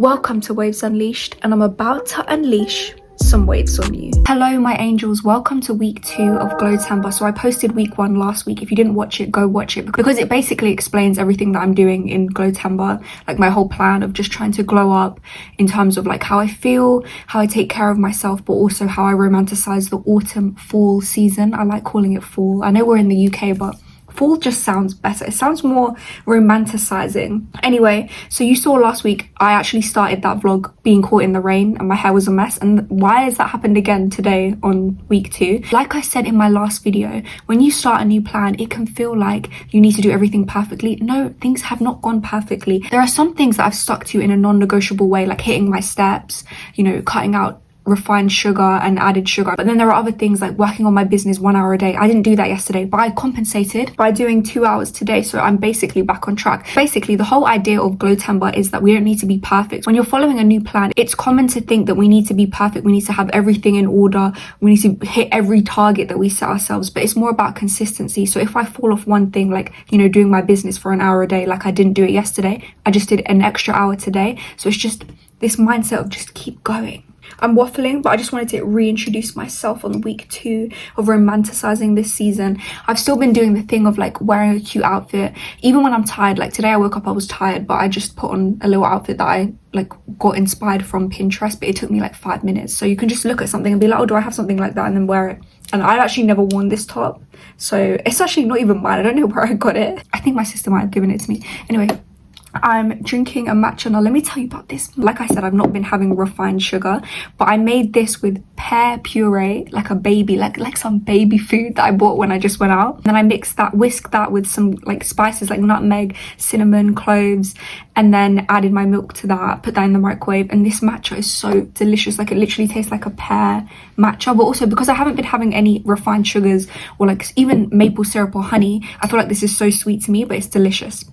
Welcome to Waves Unleashed, and I'm about to unleash some waves on you. Hello my angels, welcome to week 2 of Glowtember. So I posted week 1 last week. If you didn't watch it, go watch it because it basically explains everything that I'm doing in Glowtember, like my whole plan of just trying to glow up in terms of like how I feel, how I take care of myself, but also how I romanticize the autumn fall season. I like calling it fall. I know we're in the UK, but fall just sounds better. It sounds more romanticizing. Anyway, so you saw last week I actually started that vlog being caught in the rain and my hair was a mess, and why has that happened again today on week 2? Like I said in my last video, when you start a new plan, it can feel like you need to do everything perfectly. No, things have not gone perfectly. There are some things that I've stuck to in a non-negotiable way, like hitting my steps, you know, cutting out refined sugar and added sugar. But then there are other things like working on my business 1 hour a day. I didn't do that yesterday, but I compensated by doing 2 hours today, so I'm basically back on track. Basically, the whole idea of Glowtember is that we don't need to be perfect. When you're following a new plan, it's common to think that we need to be perfect, we need to have everything in order, we need to hit every target that we set ourselves, but it's more about consistency. So if I fall off one thing, like, you know, doing my business for an hour a day, like I didn't do it yesterday, I just did an extra hour today. So it's just this mindset of just keep going. I'm waffling, but I just wanted to reintroduce myself on week 2 of romanticizing this season. I've still been doing the thing of like wearing a cute outfit, even when I'm tired. Like today I woke up, I was tired, but I just put on a little outfit that I like got inspired from Pinterest, but it took me like 5 minutes. So you can just look at something and be like, oh, do I have something like that, and then wear it. And I've actually never worn this top, so it's actually not even mine. I don't know where I got it. I think my sister might have given it to me. Anyway, I'm drinking a matcha. Now let me tell you about this. Like I said, I've not been having refined sugar, but I made this with pear puree, like a baby, like some baby food that I bought when I just went out. And then I whisked that with some like spices like nutmeg, cinnamon, cloves, and then added my milk to that, put that in the microwave. And this matcha is so delicious. Like it literally tastes like a pear matcha, but also because I haven't been having any refined sugars or like even maple syrup or honey, I feel like this is so sweet to me, but it's delicious.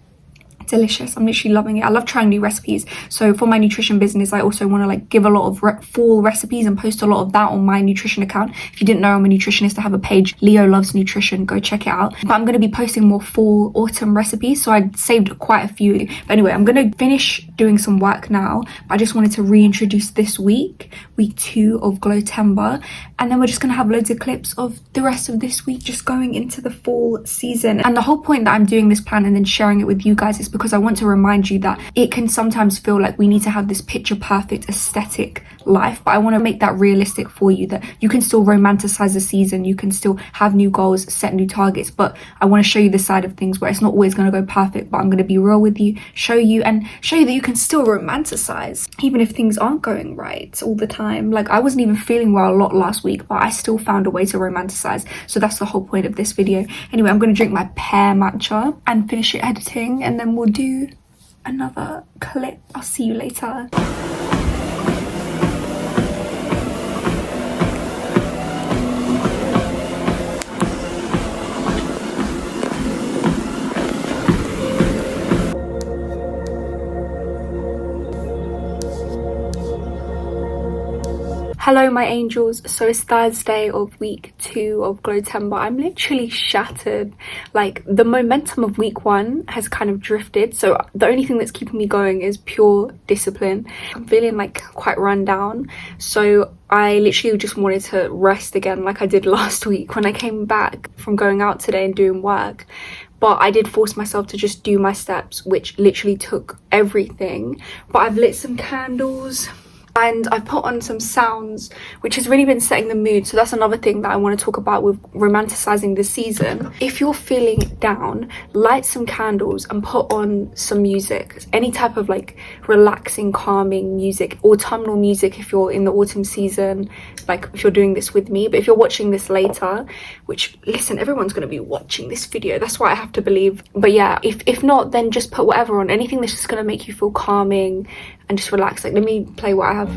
I'm literally loving it. I love trying new recipes. So for my nutrition business, I also want to like give a lot of fall recipes and post a lot of that on my nutrition account. If you didn't know, I'm a nutritionist. I have a page, LeoLovesNutrition. Go check it out. But I'm going to be posting more fall, autumn recipes, so I saved quite a few. But anyway, I'm going to finish doing some work now. I just wanted to reintroduce this week 2 of Glowtember, and then we're just going to have loads of clips of the rest of this week, just going into the fall season. And the whole point that I'm doing this plan and then sharing it with you guys is because I want to remind you that it can sometimes feel like we need to have this picture perfect aesthetic life, but I want to make that realistic for you, that you can still romanticize the season, you can still have new goals, set new targets, but I want to show you the side of things where it's not always going to go perfect, but I'm going to be real with you, show you that you can still romanticize even if things aren't going right all the time. Like I wasn't even feeling well a lot last week, but I still found a way to romanticize. So that's the whole point of this video. Anyway, I'm going to drink my pear matcha and finish it editing, and then we'll do another clip. I'll see you later. Hello my angels. So it's Thursday of week 2 of Glowtember. I'm literally shattered. Like the momentum of week 1 has kind of drifted, so the only thing that's keeping me going is pure discipline. I'm feeling like quite run down, so I literally just wanted to rest again like I did last week when I came back from going out today and doing work. But I did force myself to just do my steps, which literally took everything. But I've lit some candles and I put on some sounds, which has really been setting the mood. So that's another thing that I want to talk about with romanticizing this season. If you're feeling down, light some candles and put on some music, any type of like relaxing, calming music, autumnal music if you're in the autumn season, like if you're doing this with me. But if you're watching this later, which, listen, everyone's going to be watching this video, that's what I have to believe. But yeah, if not, then just put whatever on, anything that's just going to make you feel calming and just relax. Like let me play what I have.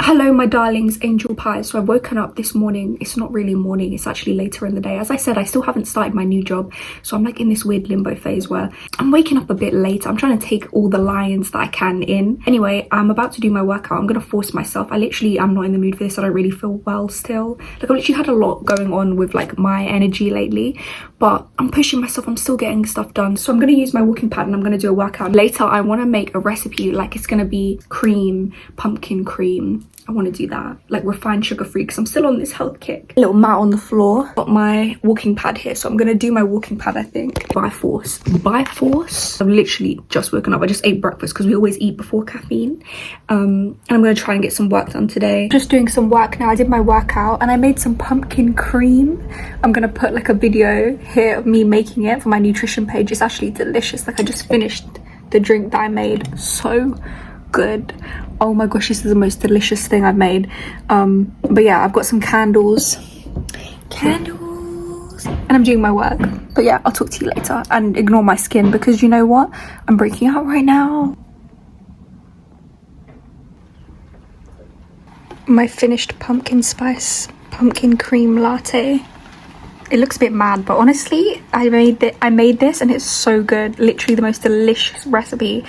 Hello my darlings, angel pies. So I've woken up this morning. It's not really morning, it's actually later in the day. As I said, I still haven't started my new job, so I'm like in this weird limbo phase where I'm waking up a bit late. I'm trying to take all the lions that I can in. Anyway, I'm about to do my workout. I'm gonna force myself. I literally am not in the mood for this. I don't really feel well still. Like I've literally had a lot going on with like my energy lately, but I'm pushing myself. I'm still getting stuff done. So I'm gonna use my walking pad and I'm gonna do a workout. Later I want to make a recipe, like it's gonna be cream, pumpkin cream. I want to do that, like refined sugar free, because I'm still on this health kick. Little mat on the floor, got my walking pad here, so I'm gonna do my walking pad, I think, by force. I've literally just woken up. I just ate breakfast because we always eat before caffeine, and I'm gonna try and get some work done today. Just doing some work now. I did my workout and I made some pumpkin cream. I'm gonna put like a video here of me making it for my nutrition page. It's actually delicious. Like I just finished the drink that I made. So good. Oh my gosh, this is the most delicious thing I've made. But yeah, I've got some candles and I'm doing my work. But yeah, I'll talk to you later, and ignore my skin because you know what, I'm breaking out right now. My finished pumpkin spice pumpkin cream latte. It looks a bit mad, but honestly I made this and it's so good. Literally the most delicious recipe.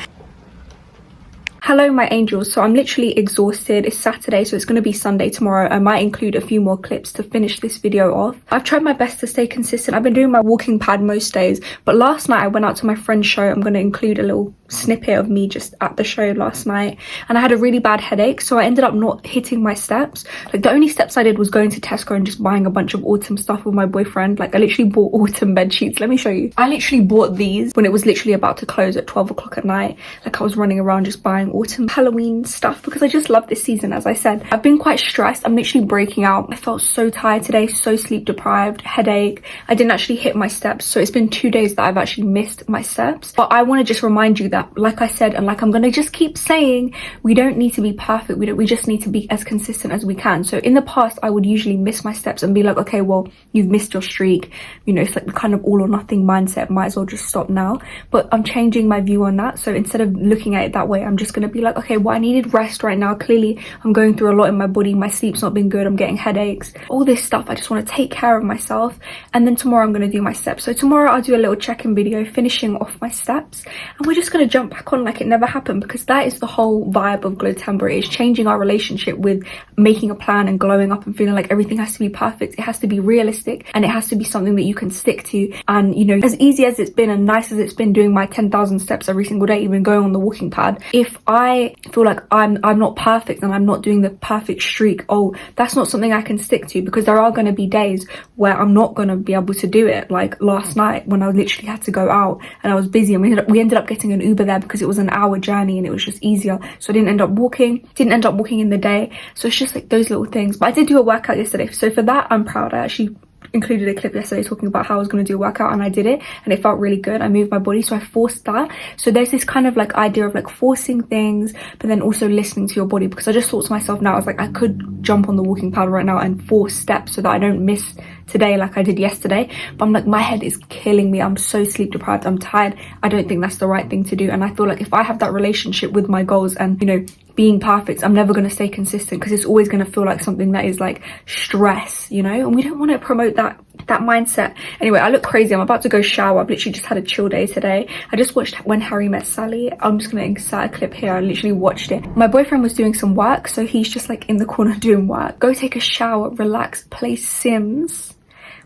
Hello my angels. So I'm literally exhausted. It's Saturday, so it's going to be Sunday tomorrow. I might include a few more clips to finish this video off. I've tried my best to stay consistent. I've been doing my walking pad most days, but last night I went out to my friend's show. I'm going to include a little snippet of me just at the show last night, and I had a really bad headache, so I ended up not hitting my steps. Like the only steps I did was going to Tesco and just buying a bunch of autumn stuff with my boyfriend. Like I literally bought autumn bed sheets. Let me show you. I literally bought these when it was literally about to close at 12 o'clock at night. Like I was running around just buying autumn Halloween stuff because I just love this season. As I said, I've been quite stressed. I'm literally breaking out. I felt so tired today, so sleep deprived, headache. I didn't actually hit my steps, so it's been 2 days that I've actually missed my steps. But I want to just remind you that, like I said, and like I'm gonna just keep saying, we don't need to be perfect. We just need to be as consistent as we can. So in the past I would usually miss my steps and be like, okay, well, you've missed your streak, you know, it's like the kind of all or nothing mindset. Might as well just stop now. But I'm changing my view on that. So instead of looking at it that way, I'm just gonna be like, okay, well, I needed rest right now. Clearly I'm going through a lot in my body. My sleep's not been good. I'm getting headaches, all this stuff. I just want to take care of myself, and then tomorrow I'm going to do my steps. So tomorrow I'll do a little check-in video finishing off my steps, and we're just going to jump back on like it never happened, because that is the whole vibe of Glowtember. It's changing our relationship with making a plan and glowing up and feeling like everything has to be perfect. It has to be realistic, and it has to be something that you can stick to. And you know, as easy as it's been and nice as it's been doing my 10,000 steps every single day, even going on the walking pad, if I feel like I'm not perfect and I'm not doing the perfect streak, oh, that's not something I can stick to, because there are going to be days where I'm not going to be able to do it. Like last night when I literally had to go out and I was busy, and we ended up getting an Uber there because it was an hour journey and it was just easier, so I didn't end up walking in the day. So it's just like those little things. But I did do a workout yesterday, so for that I'm proud. I actually included a clip yesterday talking about how I was going to do a workout, and I did it and it felt really good. I moved my body, so I forced that. So there's this kind of like idea of like forcing things but then also listening to your body, because I just thought to myself now, I was like, I could jump on the walking pad right now and force steps so that I don't miss today like I did yesterday. But I'm like, my head is killing me. I'm so sleep deprived. I'm tired. I don't think that's the right thing to do. And I feel like if I have that relationship with my goals and, you know, being perfect, I'm never going to stay consistent, because it's always going to feel like something that is like stress, you know, and we don't want to promote that mindset. Anyway, I look crazy. I'm about to go shower. I've literally just had a chill day today. I just watched When Harry Met Sally. I'm just going to insert a clip here. I literally watched it. My boyfriend was doing some work, so he's just like in the corner doing work. Go take a shower, relax, play Sims,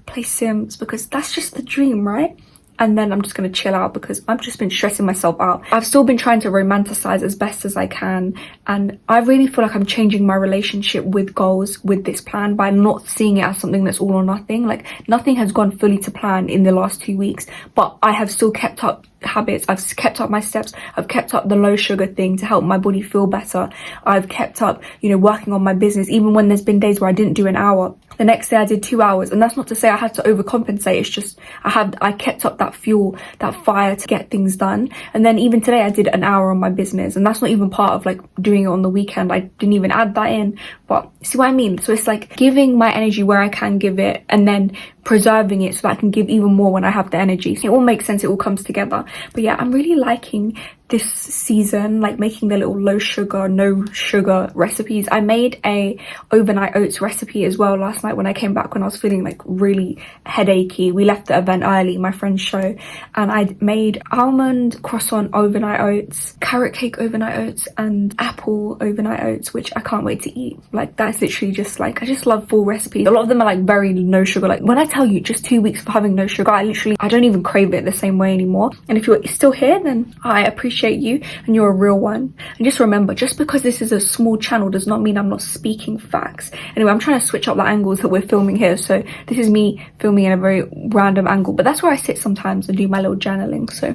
because that's just the dream, right? And then I'm just going to chill out because I've just been stressing myself out. I've still been trying to romanticize as best as I can, and I really feel like I'm changing my relationship with goals, with this plan, by not seeing it as something that's all or nothing. Like nothing has gone fully to plan in the last 2 weeks, but I have still kept up habits. I've kept up my steps. I've kept up the low sugar thing to help my body feel better. I've kept up, you know, working on my business, even when there's been days where I didn't do an hour. The next day I did 2 hours, and that's not to say I had to overcompensate. It's just I kept up that fuel, that fire to get things done. And then even today I did an hour on my business, and that's not even part of like doing it on the weekend. I didn't even add that in. But see what I mean? So it's like giving my energy where I can give it, and then preserving it so that I can give even more when I have the energy. So it all makes sense. It all comes together. But yeah, I'm really liking this season, like making the little low sugar, no sugar recipes. I made a overnight oats recipe as well last night when I came back, when I was feeling like really headachy. We left the event early, my friend's show, and I made almond croissant overnight oats, carrot cake overnight oats, and apple overnight oats, which I can't wait to eat. Like, that's literally just like, I just love full recipes. A lot of them are like very no sugar. Like, when I tell you just 2 weeks of having no sugar, I don't even crave it the same way anymore. And if you're still here, then I appreciate you, and you're a real one. And just remember, just because this is a small channel does not mean I'm not speaking facts. Anyway, I'm trying to switch up the angles that we're filming here, so this is me filming in a very random angle, but that's where I sit sometimes and do my little journaling. So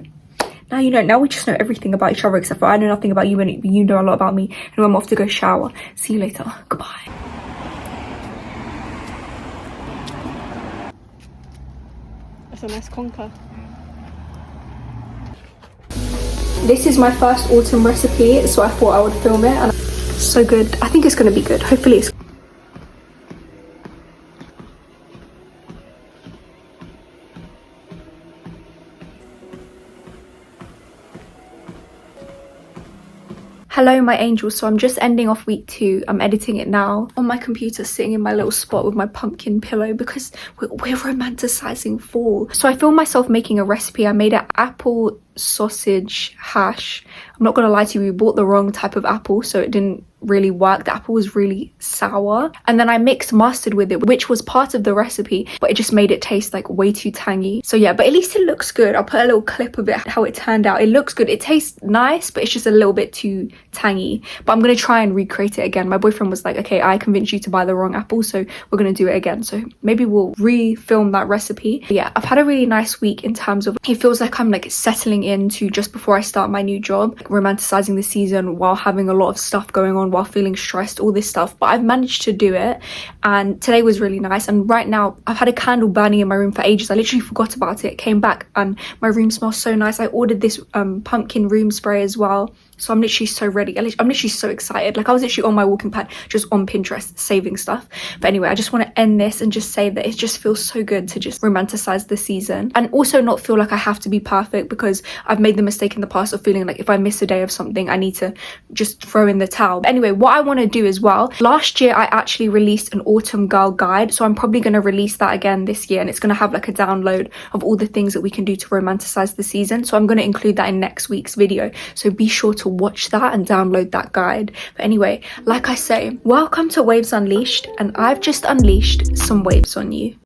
now you know, now we just know everything about each other, except for I know nothing about you and you know a lot about me. And I'm off to go shower. See you later. Goodbye. That's a nice conker. This is my first autumn recipe, so I thought I would film it, and so good. I think it's gonna be good. Hopefully it's... Hello my angels, so I'm just ending off week 2. I'm editing it now on my computer, sitting in my little spot with my pumpkin pillow, because we're romanticizing fall. So I filmed myself making a recipe. I made an apple sausage hash. I'm not gonna lie to you, we bought the wrong type of apple, so it didn't really work. The apple was really sour, and then I mixed mustard with it, which was part of the recipe, but it just made it taste like way too tangy. So yeah, but at least it looks good. I'll put a little clip of it, how it turned out. It looks good, it tastes nice, but it's just a little bit too tangy. But I'm gonna try and recreate it again. My boyfriend was like, okay, I convinced you to buy the wrong apple, so we're gonna do it again. So maybe we'll re-film that recipe. But yeah, I've had a really nice week in terms of, it feels like I'm like settling into just before I start my new job, like romanticizing the season while having a lot of stuff going on, while feeling stressed, all this stuff. But I've managed to do it, and today was really nice. And right now I've had a candle burning in my room for ages. I literally forgot about it, came back and my room smells so nice. I ordered this pumpkin room spray as well, so I'm literally so ready. I'm literally so excited. Like, I was literally on my walking pad just on Pinterest saving stuff. But anyway, I just want to end this and just say that it just feels so good to just romanticize the season, and also not feel like I have to be perfect, because I've made the mistake in the past of feeling like if I miss a day of something I need to just throw in the towel. But anyway, what I want to do as well, last year I actually released an autumn girl guide, so I'm probably going to release that again this year, and it's going to have like a download of all the things that we can do to romanticize the season. So I'm going to include that in next week's video, so be sure to watch that and download that guide. But anyway, like I say, welcome to Waves Unleashed, and I've just unleashed some waves on you.